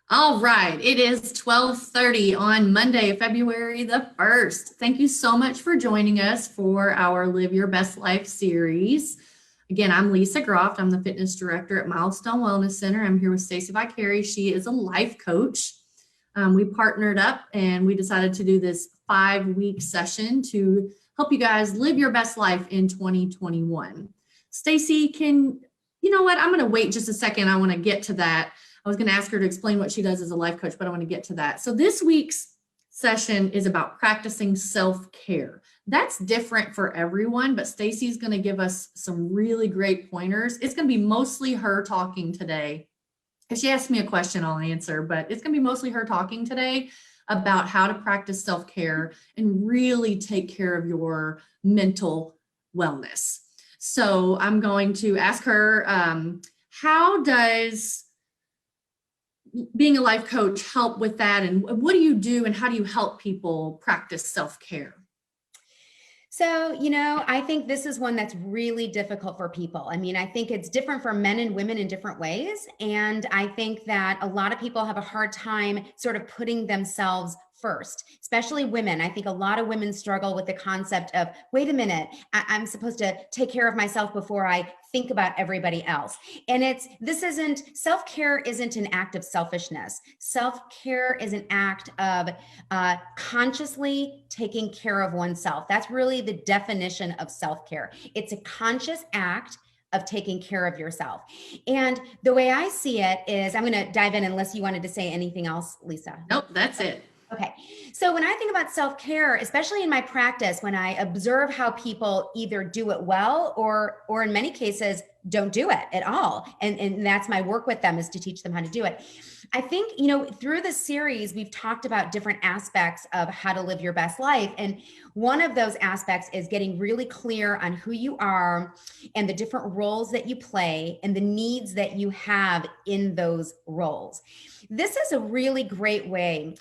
All right, it is 12:30 on Monday, February the 1st. Thank you so much for joining us for our Live Your Best Life series. Again, I'm Lisa Groft. I'm the fitness director at Milestone Wellness Center. I'm here with Stacey Vicari. She is a life coach. We partnered up and we decided to do this 5-week session to help you guys live your best life in 2021. Stacey, you know what? I'm going to wait just a second. I want to get to that. I was going to ask her to explain what she does as a life coach, but I want to get to that. So this week's session is about practicing self-care. That's different for everyone, but Stacey's going to give us some really great pointers. It's going to be mostly her talking today. If she asks me a question, I'll answer, but it's going to be mostly her talking today about how to practice self-care and really take care of your mental wellness. So I'm going to ask her, how does being a life coach help with that? And what do you do and how do you help people practice self-care? So, I think this is one that's really difficult for people. I mean, I think it's different for men and women in different ways. And I think that a lot of people have a hard time sort of putting themselves first, especially women. I think a lot of women struggle with the concept of, wait a minute, I'm supposed to take care of myself before I think about everybody else. And self-care isn't an act of selfishness. Self-care is an act of consciously taking care of oneself. That's really the definition of self-care. It's a conscious act of taking care of yourself. And the way I see it is, I'm going to dive in unless you wanted to say anything else, Lisa. Nope, that's it. Okay. So when I think about self-care, especially in my practice, when I observe how people either do it well or in many cases don't do it at all. And that's my work with them, is to teach them how to do it. I think, through this series, we've talked about different aspects of how to live your best life. And one of those aspects is getting really clear on who you are and the different roles that you play and the needs that you have in those roles. This is a really great way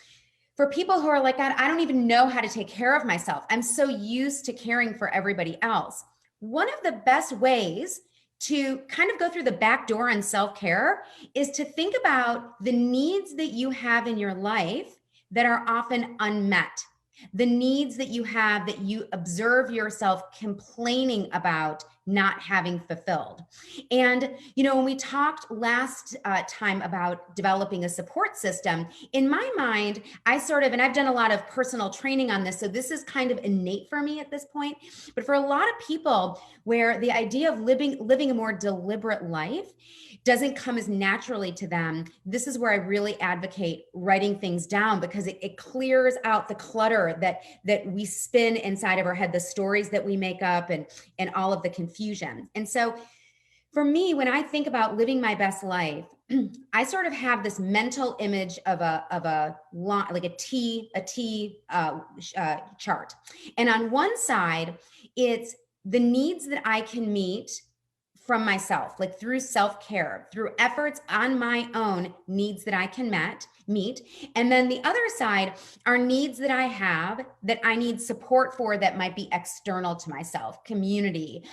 for people who are like, God, I don't even know how to take care of myself. I'm so used to caring for everybody else. One of the best ways to kind of go through the back door on self-care is to think about the needs that you have in your life that are often unmet. The needs that you have that you observe yourself complaining about not having fulfilled. And, when we talked last time about developing a support system, in my mind, and I've done a lot of personal training on this, so this is kind of innate for me at this point. But for a lot of people, where the idea of living a more deliberate life doesn't come as naturally to them, this is where I really advocate writing things down, because it clears out the clutter that we spin inside of our head, the stories that we make up, and all of the confusion. And so for me, when I think about living my best life, I sort of have this mental image of a T chart. And on one side, it's the needs that I can meet from myself, like through self-care, through efforts on my own, needs that I can meet. And then the other side are needs that I have that I need support for, that might be external to myself: community,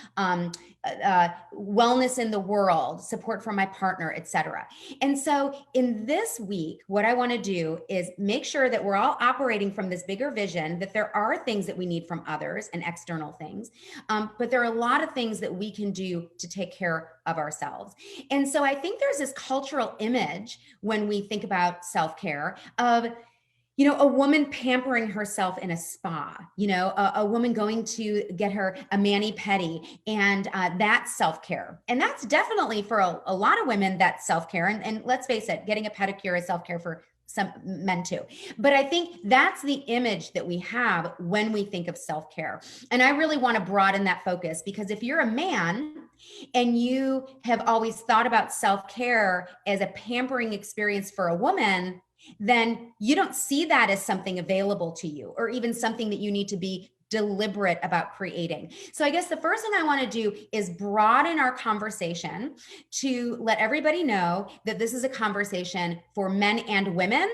wellness in the world, support from my partner, etc. And so in this week, what I want to do is make sure that we're all operating from this bigger vision, that there are things that we need from others and external things, but there are a lot of things that we can do to take care of ourselves. And so I think there's this cultural image when we think about self-care of, a woman pampering herself in a spa, a woman going to get her a mani-pedi, and that's self-care. And that's definitely for a lot of women, that's self-care. And let's face it, getting a pedicure is self-care for some men too. But I think that's the image that we have when we think of self-care. And I really want to broaden that focus, because if you're a man and you have always thought about self-care as a pampering experience for a woman, then you don't see that as something available to you, or even something that you need to be deliberate about creating. So I guess the first thing I want to do is broaden our conversation to let everybody know that this is a conversation for men and women,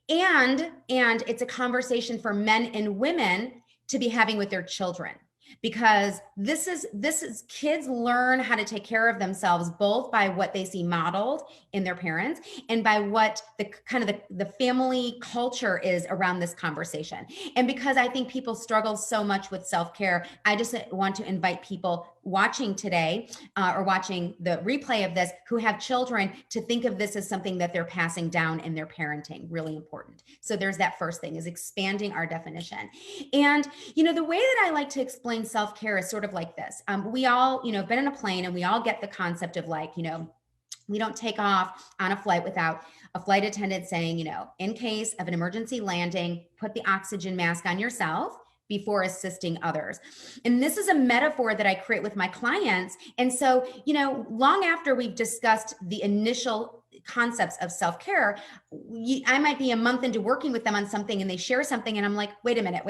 and it's a conversation for men and women to be having with their children. because this is kids learn how to take care of themselves both by what they see modeled in their parents and by what the kind of the family culture is around this conversation. And because I think people struggle so much with self-care, I just want to invite people watching today or watching the replay of this who have children to think of this as something that they're passing down in their parenting. Really important. So there's that first thing, is expanding our definition. And the way that I like to explain self-care is sort of like this. We all have been in a plane, and we all get the concept of like, we don't take off on a flight without a flight attendant saying, in case of an emergency landing, put the oxygen mask on yourself before assisting others. And this is a metaphor that I create with my clients. And so, long after we've discussed the initial concepts of self-care, I might be a month into working with them on something and they share something and I'm like, wait a minute,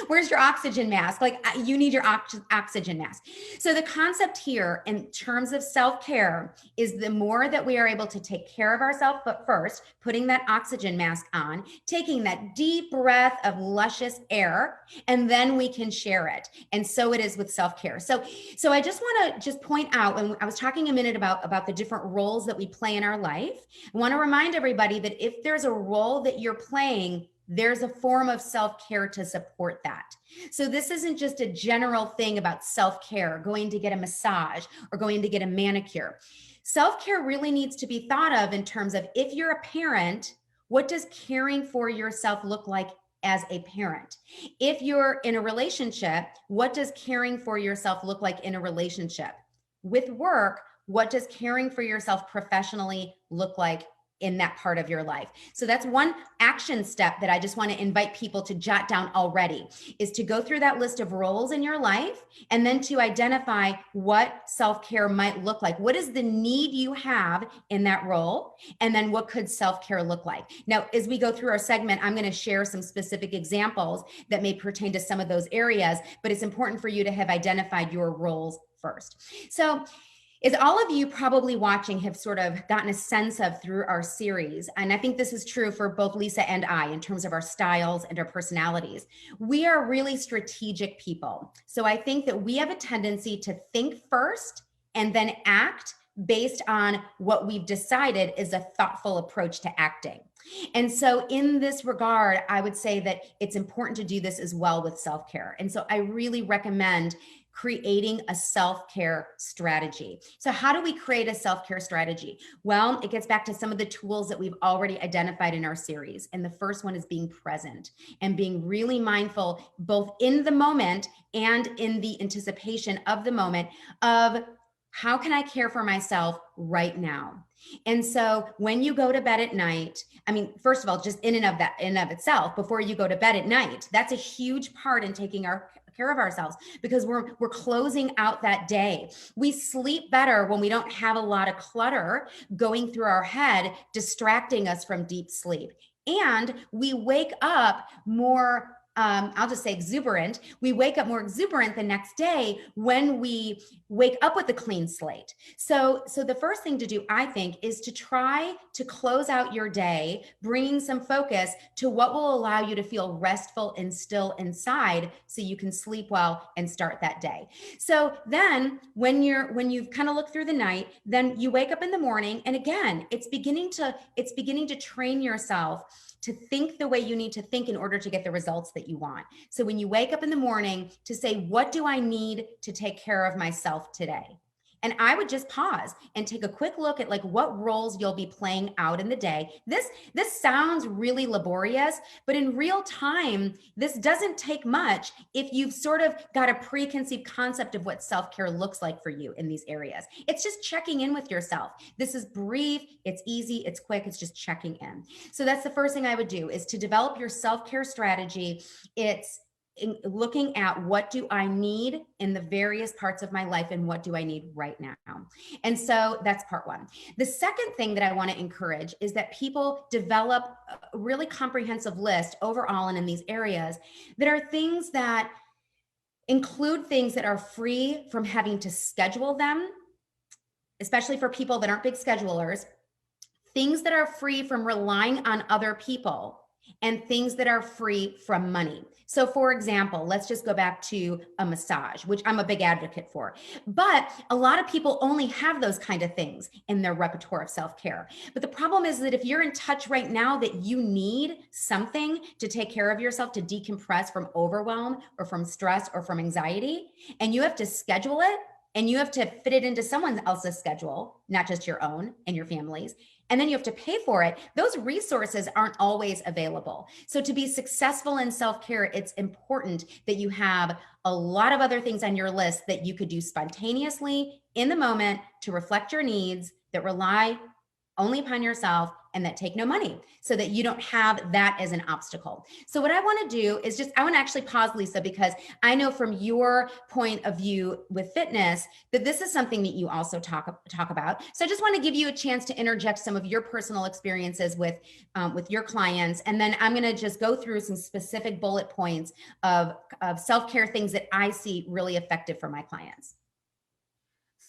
where's your oxygen mask? Like, you need your oxygen mask. So the concept here in terms of self-care is the more that we are able to take care of ourselves, but first putting that oxygen mask on, taking that deep breath of luscious air, and then we can share it. And so it is with self-care. So I just want to point out, when I was talking a minute about the different roles that we play in our life, I want to remind everybody that if there's a role that you're playing, there's a form of self-care to support that. So this isn't just a general thing about self-care, going to get a massage or going to get a manicure. Self-care really needs to be thought of in terms of, if you're a parent, what does caring for yourself look like as a parent? If you're in a relationship, what does caring for yourself look like in a relationship? With work, what does caring for yourself professionally look like in that part of your life? So that's one action step that I just want to invite people to jot down already, is to go through that list of roles in your life and then to identify what self-care might look like. What is the need you have in that role? And then what could self-care look like? Now, as we go through our segment, I'm going to share some specific examples that may pertain to some of those areas, but it's important for you to have identified your roles first. So as all of you probably watching have sort of gotten a sense of through our series, and I think this is true for both Lisa and I in terms of our styles and our personalities, we are really strategic people. So I think that we have a tendency to think first and then act based on what we've decided is a thoughtful approach to acting. And so in this regard, I would say that it's important to do this as well with self-care. And so I really recommend creating a self-care strategy. So how do we create a self-care strategy? Well, it gets back to some of the tools that we've already identified in our series. And the first one is being present and being really mindful, both in the moment and in the anticipation of the moment, of how can I care for myself right now? And so when you go to bed at night, first of all, just in and of itself, before you go to bed at night, that's a huge part in taking care of ourselves, because we're closing out that day. We sleep better when we don't have a lot of clutter going through our head, distracting us from deep sleep. And we wake up more I'll just say exuberant. We wake up more exuberant the next day when we wake up with a clean slate. So the first thing to do, I think, is to try to close out your day, bringing some focus to what will allow you to feel restful and still inside so you can sleep well and start that day. So then when you've kind of looked through the night, then you wake up in the morning, and again, it's beginning to train yourself to think the way you need to think in order to get the results that you want. So when you wake up in the morning, to say, what do I need to take care of myself today? And I would just pause and take a quick look at like what roles you'll be playing out in the day. This sounds really laborious, but in real time, this doesn't take much if you've sort of got a preconceived concept of what self-care looks like for you in these areas. It's just checking in with yourself. This is brief, it's easy, it's quick, it's just checking in. So that's the first thing I would do, is to develop your self-care strategy. It's looking at what do I need in the various parts of my life and what do I need right now. And so that's part one. The second thing that I want to encourage is that people develop a really comprehensive list overall and in these areas that are things that include things that are free from having to schedule them, especially for people that aren't big schedulers, things that are free from relying on other people, and things that are free from money. So for example, let's just go back to a massage, which I'm a big advocate for. But a lot of people only have those kind of things in their repertoire of self-care. But the problem is that if you're in touch right now that you need something to take care of yourself, to decompress from overwhelm or from stress or from anxiety, and you have to schedule it, and you have to fit it into someone else's schedule, not just your own and your family's, and then you have to pay for it, those resources aren't always available. So to be successful in self-care, it's important that you have a lot of other things on your list that you could do spontaneously in the moment to reflect your needs, that rely only upon yourself, and that take no money, so that you don't have that as an obstacle. So what I want to do is I want to actually pause, Lisa, because I know from your point of view with fitness that this is something that you also talk about. So I just want to give you a chance to interject some of your personal experiences with your clients, and then I'm going to just go through some specific bullet points of self-care things that I see really effective for my clients.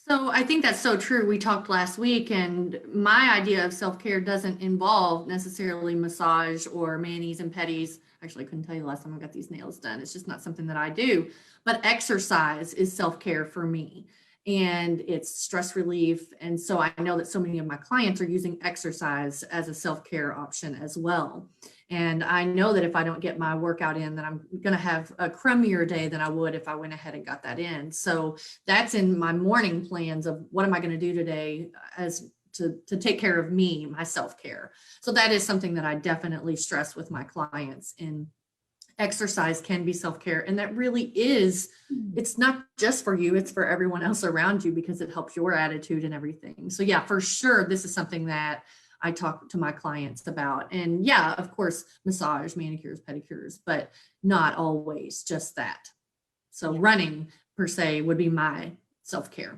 So I think that's so true. We talked last week, and my idea of self-care doesn't involve necessarily massage or manis and pedis. Actually, I couldn't tell you the last time I got these nails done. It's just not something that I do. But exercise is self-care for me, and it's stress relief. And so I know that so many of my clients are using exercise as a self-care option as well. And I know that if I don't get my workout in, that I'm going to have a crummier day than I would if I went ahead and got that in. So that's in my morning plans of what am I going to do today as to take care of me, my self-care. So that is something that I definitely stress with my clients. And exercise can be self-care. And that really is, it's not just for you, it's for everyone else around you, because it helps your attitude and everything. So yeah, for sure, this is something that I talk to my clients about. And yeah, of course, massage, manicures, pedicures, but not always just that. So running per se would be my self-care.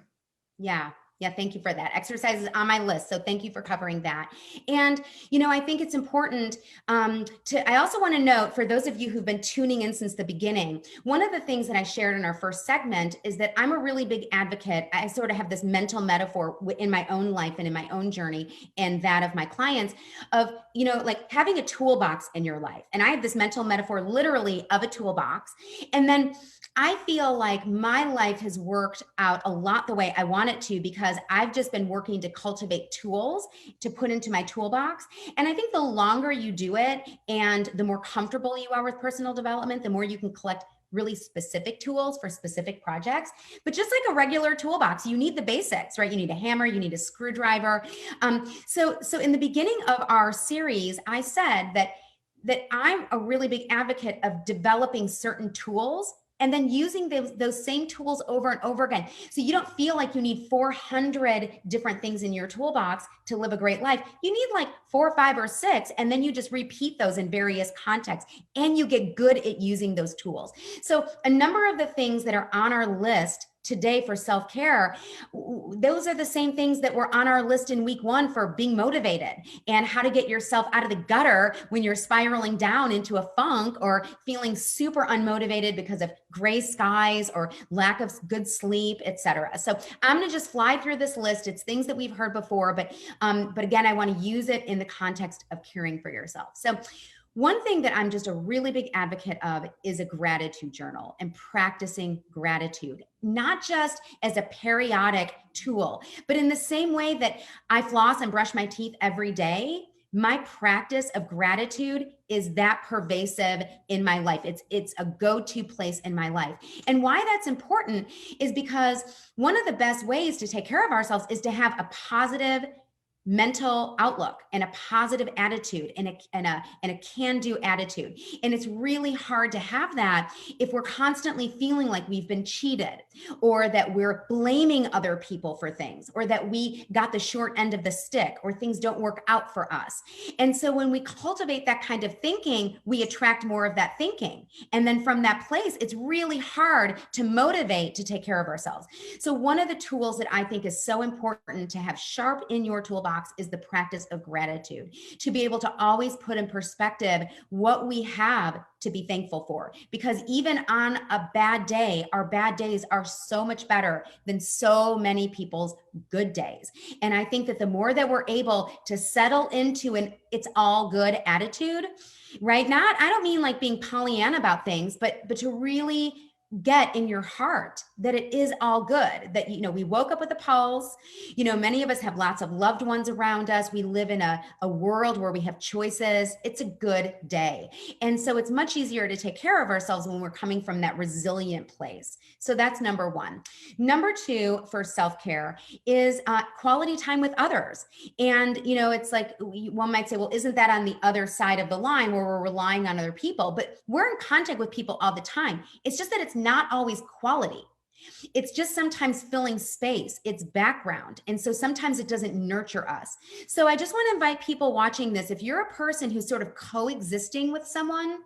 Yeah. Yeah, thank you for that. Exercise is on my list, so thank you for covering that. And, I think it's important I also want to note, for those of you who've been tuning in since the beginning, one of the things that I shared in our first segment is that I'm a really big advocate. I sort of have this mental metaphor in my own life and in my own journey and that of my clients of, like having a toolbox in your life. And I have this mental metaphor literally of a toolbox. And then I feel like my life has worked out a lot the way I want it to, because I've just been working to cultivate tools to put into my toolbox. And I think the longer you do it and the more comfortable you are with personal development, the more you can collect really specific tools for specific projects. But just like a regular toolbox, you need the basics, right? You need a hammer, you need a screwdriver. So in the beginning of our series, I said that I'm a really big advocate of developing certain tools and then using those same tools over and over again. So you don't feel like you need 400 different things in your toolbox to live a great life. You need like 4 or 5 or 6, and then you just repeat those in various contexts, and you get good at using those tools. So a number of the things that are on our list today for self-care, those are the same things that were on our list in week 1 for being motivated and how to get yourself out of the gutter when you're spiraling down into a funk or feeling super unmotivated because of gray skies or lack of good sleep, etc. So I'm going to just fly through this list. It's things that we've heard before, but again, I want to use it in the context of caring for yourself. So one thing that I'm just a really big advocate of is a gratitude journal and practicing gratitude, not just as a periodic tool, but in the same way that I floss and brush my teeth every day. My practice of gratitude is that pervasive in my life. It's a go-to place in my life. And why that's important is because one of the best ways to take care of ourselves is to have a positive mental outlook and a positive attitude and a can-do attitude. And it's really hard to have that if we're constantly feeling like we've been cheated, or that we're blaming other people for things, or that we got the short end of the stick, or things don't work out for us. And so when we cultivate that kind of thinking, we attract more of that thinking. And then from that place, it's really hard to motivate to take care of ourselves. So one of the tools that I think is so important to have sharp in your toolbox box is the practice of gratitude, to be able to always put in perspective what we have to be thankful for. Because even on a bad day, our bad days are so much better than so many people's good days. And I think that the more that we're able to settle into an it's all good attitude, right? I don't mean like being Pollyanna about things, but to really get in your heart that it is all good, that, we woke up with a pulse. Many of us have lots of loved ones around us. We live in a world where we have choices. It's a good day. And so it's much easier to take care of ourselves when we're coming from that resilient place. So that's number one. Number two for self-care is quality time with others. And, it's like one might say, well, isn't that on the other side of the line where we're relying on other people? But we're in contact with people all the time. It's just that it's not always quality. It's just sometimes filling space, it's background. And so sometimes it doesn't nurture us. So I just want to invite people watching this, if you're a person who's sort of coexisting with someone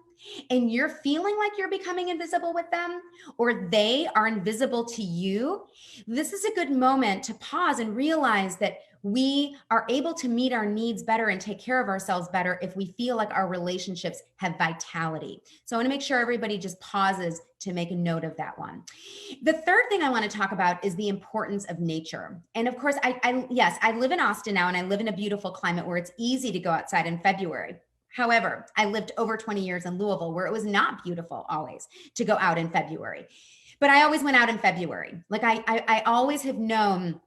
and you're feeling like you're becoming invisible with them, or they are invisible to you, this is a good moment to pause and realize that we are able to meet our needs better and take care of ourselves better if we feel like our relationships have vitality. So I want to make sure everybody just pauses to make a note of that one. The third thing I want to talk about is the importance of nature. And of course, I live in Austin now, and I live in a beautiful climate where it's easy to go outside in February. However, I lived over 20 years in Louisville where it was not beautiful always to go out in February. But I always went out in February. Like I always have known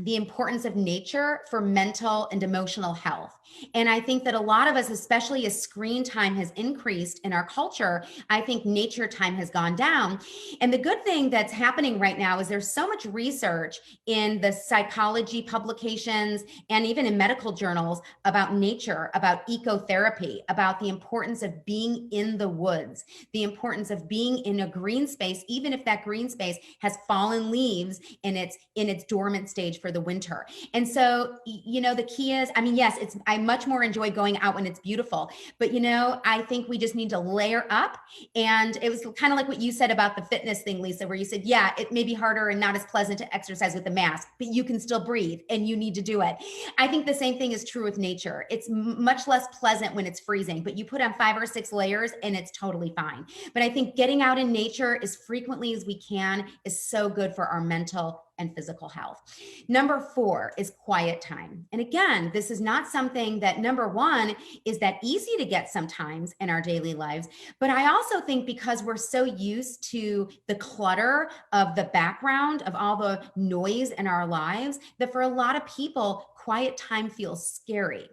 the importance of nature for mental and emotional health. And I think that a lot of us, especially as screen time has increased in our culture, I think nature time has gone down. And the good thing that's happening right now is there's so much research in the psychology publications and even in medical journals about nature, about ecotherapy, about the importance of being in the woods, the importance of being in a green space, even if that green space has fallen leaves and it's in its dormant stage for the winter. And so, the key is, yes, I much more enjoy going out when it's beautiful, but I think we just need to layer up. And it was kind of like what you said about the fitness thing, Lisa, where you said, yeah, it may be harder and not as pleasant to exercise with a mask, but you can still breathe and you need to do it. I think the same thing is true with nature. It's much less pleasant when it's freezing, but you put on 5 or 6 layers and it's totally fine. But I think getting out in nature as frequently as we can is so good for our mental and physical health. Number 4 is quiet time. And again, this is not something that, number one, is that easy to get sometimes in our daily lives. But I also think because we're so used to the clutter of the background of all the noise in our lives, that for a lot of people, quiet time feels scary.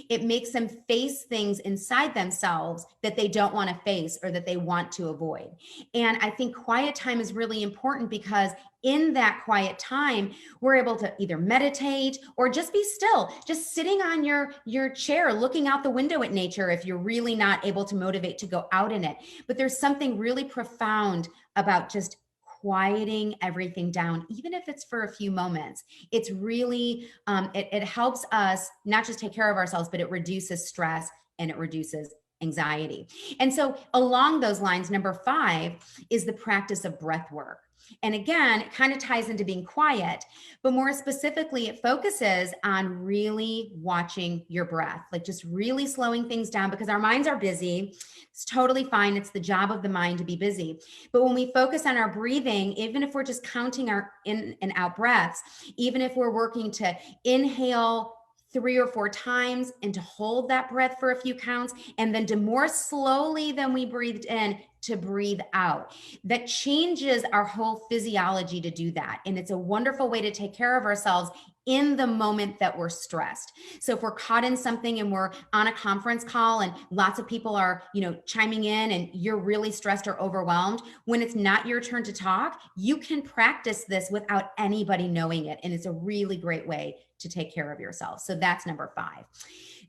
It makes them face things inside themselves that they don't want to face or that they want to avoid. And I think quiet time is really important because in that quiet time, we're able to either meditate or just be still, just sitting on your chair, looking out the window at nature if you're really not able to motivate to go out in it. But there's something really profound about just quieting everything down, even if it's for a few moments. It's really, it helps us not just take care of ourselves, but it reduces stress and it reduces anxiety. And so along those lines, number 5 is the practice of breath work. And again, it kind of ties into being quiet, but more specifically, it focuses on really watching your breath, like just really slowing things down because our minds are busy. It's totally fine. It's the job of the mind to be busy. But when we focus on our breathing, even if we're just counting our in and out breaths, even if we're working to inhale 3 or 4 times and to hold that breath for a few counts, and then to more slowly than we breathed in to breathe out. That changes our whole physiology to do that. And it's a wonderful way to take care of ourselves in the moment that we're stressed. So if we're caught in something and we're on a conference call and lots of people are, chiming in and you're really stressed or overwhelmed, when it's not your turn to talk, you can practice this without anybody knowing it. And it's a really great way to take care of yourself. So that's number 5.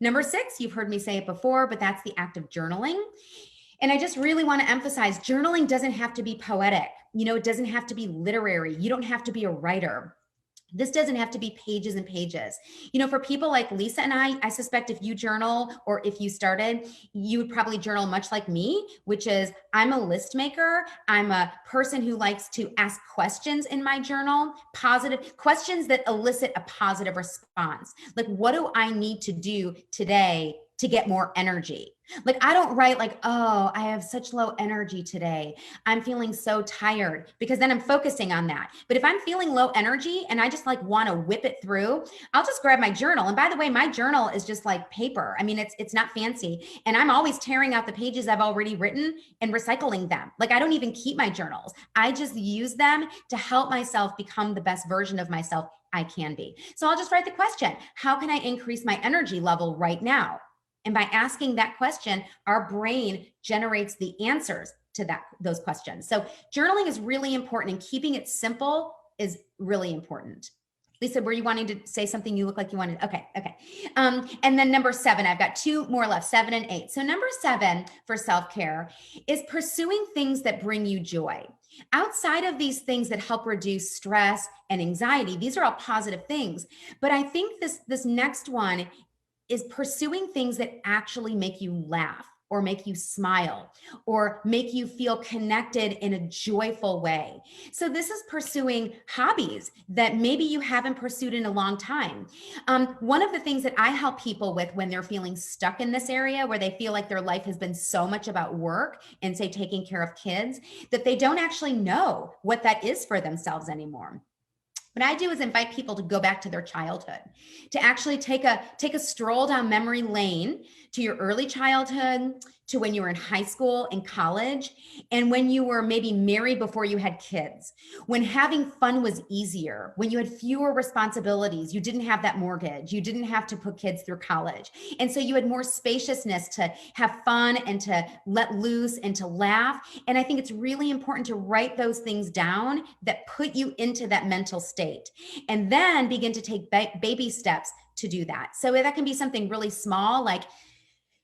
Number 6, you've heard me say it before, but that's the act of journaling. And I just really want to emphasize journaling doesn't have to be poetic. It doesn't have to be literary. You don't have to be a writer. This doesn't have to be pages and pages. You know, for people like Lisa and I suspect if you journal or if you started, you would probably journal much like me, which is I'm a list maker. I'm a person who likes to ask questions in my journal, positive questions that elicit a positive response. Like, what do I need to do today to get more energy? Like, I don't write like, oh, I have such low energy today. I'm feeling so tired, because then I'm focusing on that. But if I'm feeling low energy and I just like want to whip it through, I'll just grab my journal. And by the way, my journal is just like paper. I mean, it's not fancy. And I'm always tearing out the pages I've already written and recycling them. Like, I don't even keep my journals. I just use them to help myself become the best version of myself I can be. So I'll just write the question, how can I increase my energy level right now? And by asking that question, our brain generates the answers to those questions. So journaling is really important, and keeping it simple is really important. Lisa, were you wanting to say something? You look like you wanted. Okay. And then number 7, I've got 2 more left, 7 and 8. So number 7 for self-care is pursuing things that bring you joy. Outside of these things that help reduce stress and anxiety, these are all positive things. But I think this next one is pursuing things that actually make you laugh or make you smile or make you feel connected in a joyful way. So this is pursuing hobbies that maybe you haven't pursued in a long time. One of the things that I help people with when they're feeling stuck in this area, where they feel like their life has been so much about work and, say, taking care of kids, that they don't actually know what that is for themselves anymore. What I do is invite people to go back to their childhood, to actually take a stroll down memory lane to your early childhood, to when you were in high school and college, and when you were maybe married before you had kids, when having fun was easier, when you had fewer responsibilities, you didn't have that mortgage, you didn't have to put kids through college. And so you had more spaciousness to have fun and to let loose and to laugh. And I think it's really important to write those things down that put you into that mental state, and then begin to take baby steps to do that. So that can be something really small, like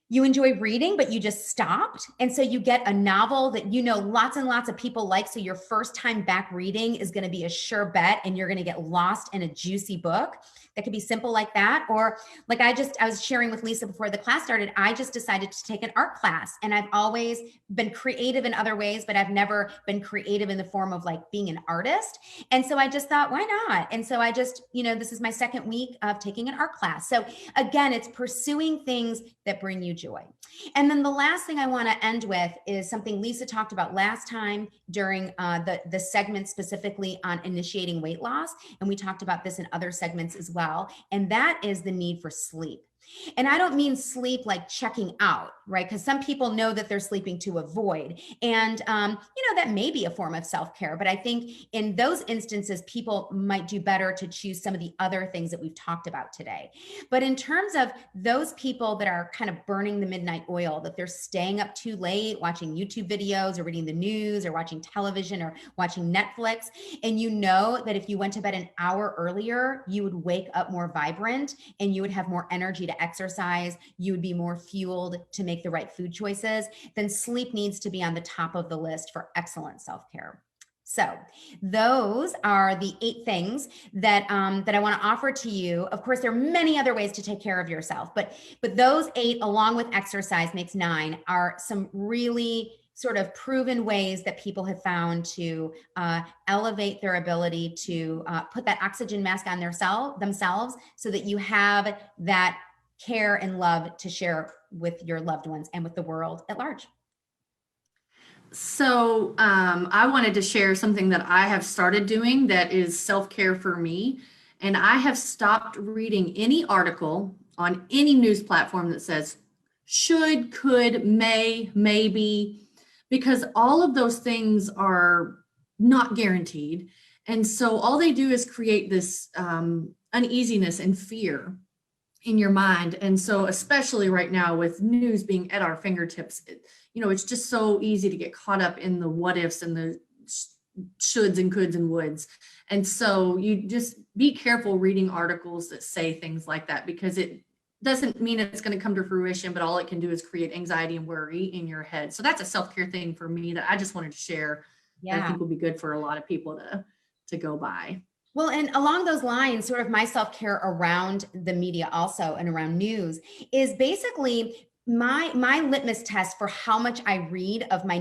you enjoy reading, but you just stopped. And so you get a novel that you know lots and lots of people like. So your first time back reading is going to be a sure bet, and you're going to get lost in a juicy book. That could be simple like that. Or like I was sharing with Lisa before the class started, I just decided to take an art class. And I've always been creative in other ways, but I've never been creative in the form of like being an artist. And so I just thought, why not? And so I just, this is my second week of taking an art class. So again, it's pursuing things that bring you joy. And then the last thing I want to end with is something Lisa talked about last time during the segment specifically on initiating weight loss. And we talked about this in other segments as well. And that is the need for sleep. And I don't mean sleep like checking out, right? Because some people know that they're sleeping to avoid. And, that may be a form of self-care. But I think in those instances, people might do better to choose some of the other things that we've talked about today. But in terms of those people that are kind of burning the midnight oil, that they're staying up too late, watching YouTube videos or reading the news or watching television or watching Netflix, and you know that if you went to bed an hour earlier, you would wake up more vibrant and you would have more energy to exercise, you would be more fueled to make the right food choices, then sleep needs to be on the top of the list for excellent self-care. So those are the 8 things that I want to offer to you. Of course, there are many other ways to take care of yourself, but those 8, along with exercise, makes 9, are some really sort of proven ways that people have found to elevate their ability to put that oxygen mask on themselves so that you have that care and love to share with your loved ones and with the world at large. So I wanted to share something that I have started doing that is self-care for me. And I have stopped reading any article on any news platform that says should, could, may, maybe, because all of those things are not guaranteed. And so all they do is create this uneasiness and fear in your mind. And so especially right now with news being at our fingertips, it's just so easy to get caught up in the what ifs and the shoulds and coulds and woulds. And so you just be careful reading articles that say things like that, because it doesn't mean it's going to come to fruition, but all it can do is create anxiety and worry in your head. So that's a self-care thing for me that I just wanted to share. That I think will be good for a lot of people to go by. Well, and along those lines, sort of my self-care around the media also and around news is basically my litmus test for how much I read of my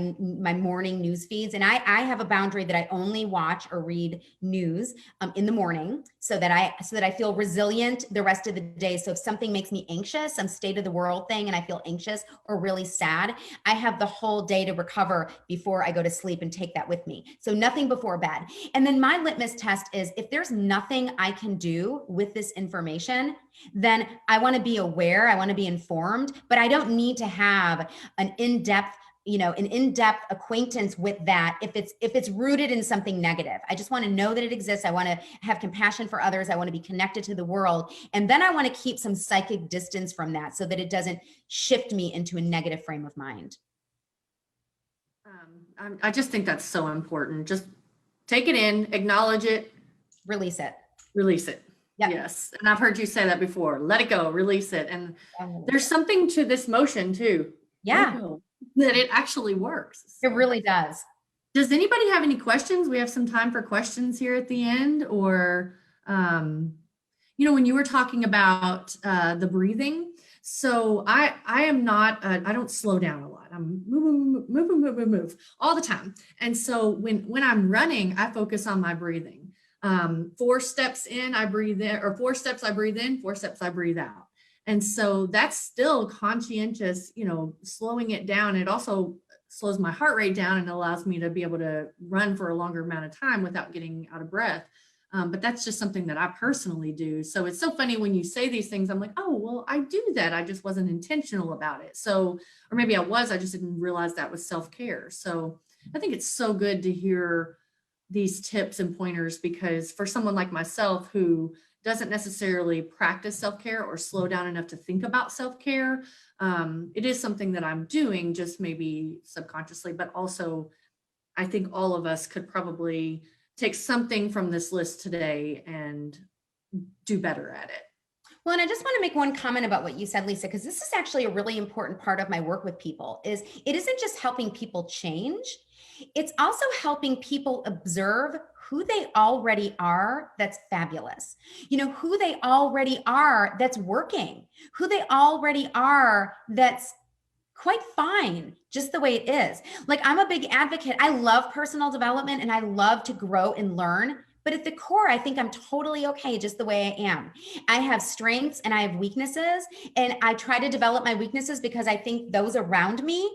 morning news feeds. And I have a boundary that I only watch or read news in the morning so that I feel resilient the rest of the day. So if something makes me anxious, some state of the world thing, and I feel anxious or really sad, I have the whole day to recover before I go to sleep and take that with me. So nothing before bed. And then my litmus test is if there's nothing I can do with this information, then I want to be aware, I want to be informed, but I don't need to have an in-depth acquaintance with that if it's rooted in something negative. I just want to know that it exists. I want to have compassion for others. I want to be connected to the world. And then I want to keep some psychic distance from that so that it doesn't shift me into a negative frame of mind. I just think that's so important. Just take it in, acknowledge it, Release it. release it. Yep. Yes. And I've heard you say that before. Let it go, release it. And there's something to this motion too. Yeah, That it actually works. it really does. Does anybody have any questions? We have some time for questions here at the end. Or, when you were talking about the breathing, so I am not, I don't slow down a lot. I'm move all the time. And so when I'm running, I focus on my breathing. 4 steps in, I breathe in, or 4 steps I breathe in, 4 steps I breathe out. And so that's still conscientious, slowing it down. It also slows my heart rate down and allows me to be able to run for a longer amount of time without getting out of breath. But that's just something that I personally do. So it's so funny when you say these things, I'm like, oh, well, I do that. I just wasn't intentional about it. So, or maybe I just didn't realize that was self-care. So I think it's so good to hear these tips and pointers, because for someone like myself who doesn't necessarily practice self-care or slow down enough to think about self-care, it is something that I'm doing, just maybe subconsciously, but also I think all of us could probably take something from this list today and do better at it. Well, and I just want to make one comment about what you said, Lisa, because this is actually a really important part of my work with people. Is it isn't just helping people change, it's also helping people observe who they already are that's fabulous. Who they already are that's working, who they already are that's quite fine, just the way it is. Like, I'm a big advocate. I love personal development and I love to grow and learn. But at the core, I think I'm totally okay just the way I am. I have strengths and I have weaknesses, and I try to develop my weaknesses because I think those around me,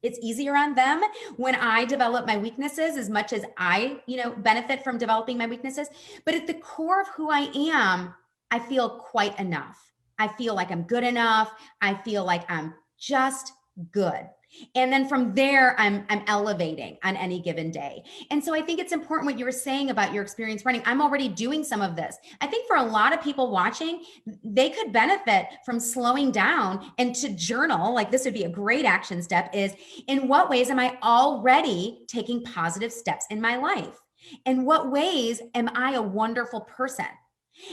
it's easier on them when I develop my weaknesses as much as I, benefit from developing my weaknesses. But at the core of who I am, I feel quite enough. I feel like I'm good enough. I feel like I'm just good. And then from there, I'm elevating on any given day. And so I think it's important what you were saying about your experience running. I'm already doing some of this. I think for a lot of people watching, they could benefit from slowing down and to journal. Like, this would be a great action step, is in what ways am I already taking positive steps in my life? In what ways am I a wonderful person?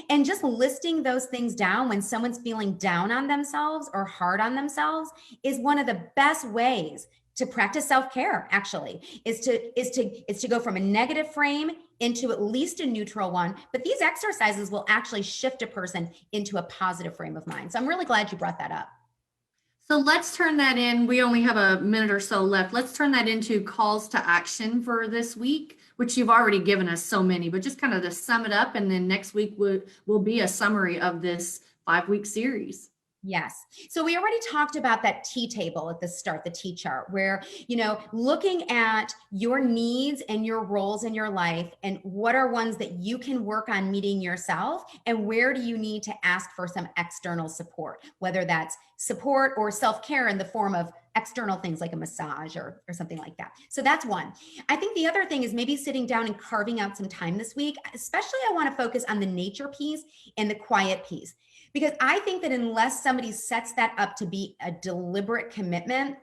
And just listing those things down when someone's feeling down on themselves or hard on themselves is one of the best ways to practice self-care, actually, is to go from a negative frame into at least a neutral one. But these exercises will actually shift a person into a positive frame of mind. So I'm really glad you brought that up. So let's turn that in. We only have a minute or so left. Let's turn that into calls to action for this week, which you've already given us so many, but just kind of to sum it up. And then next week will be a summary of this 5-week series. Yes. So we already talked about that T table at the start, the T chart, where, looking at your needs and your roles in your life and what are ones that you can work on meeting yourself, and where do you need to ask for some external support, whether that's support or self-care in the form of external things like a massage or something like that. So that's one. I think the other thing is maybe sitting down and carving out some time this week. Especially, I want to focus on the nature piece and the quiet piece, because I think that unless somebody sets that up to be a deliberate commitment,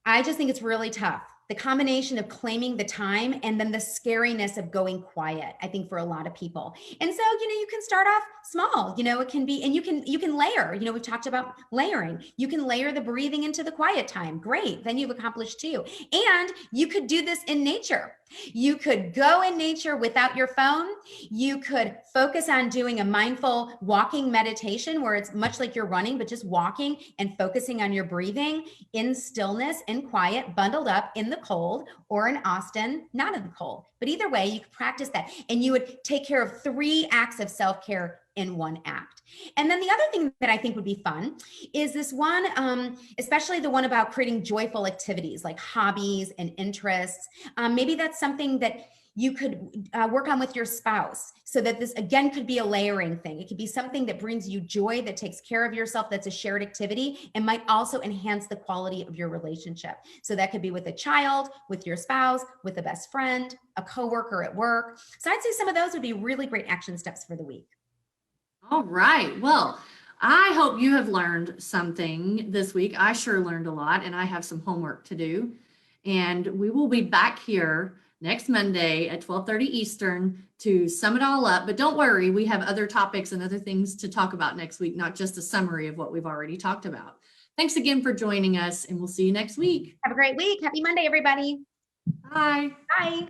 I just think it's really tough. The combination of claiming the time and then the scariness of going quiet, I think, for a lot of people. And so, you can start off small, it can be, and you can layer, we've talked about layering. You can layer the breathing into the quiet time. Great. Then you've accomplished 2. And you could do this in nature. You could go in nature without your phone. You could focus on doing a mindful walking meditation where it's much like you're running, but just walking and focusing on your breathing in stillness, in quiet, bundled up in the cold, or in Austin, not in the cold. But either way, you could practice that. And you would take care of 3 acts of self-care in one act. And then the other thing that I think would be fun is this one, especially the one about creating joyful activities like hobbies and interests. Maybe that's something that you could work on with your spouse, so that this again could be a layering thing. It could be something that brings you joy, that takes care of yourself, that's a shared activity, and might also enhance the quality of your relationship. So that could be with a child, with your spouse, with a best friend, a coworker at work. So I'd say some of those would be really great action steps for the week. All right. Well, I hope you have learned something this week. I sure learned a lot, and I have some homework to do. And we will be back here next Monday at 12:30 Eastern to sum it all up. But don't worry, we have other topics and other things to talk about next week, not just a summary of what we've already talked about. Thanks again for joining us, and we'll see you next week. Have a great week. Happy Monday, everybody. Bye. Bye.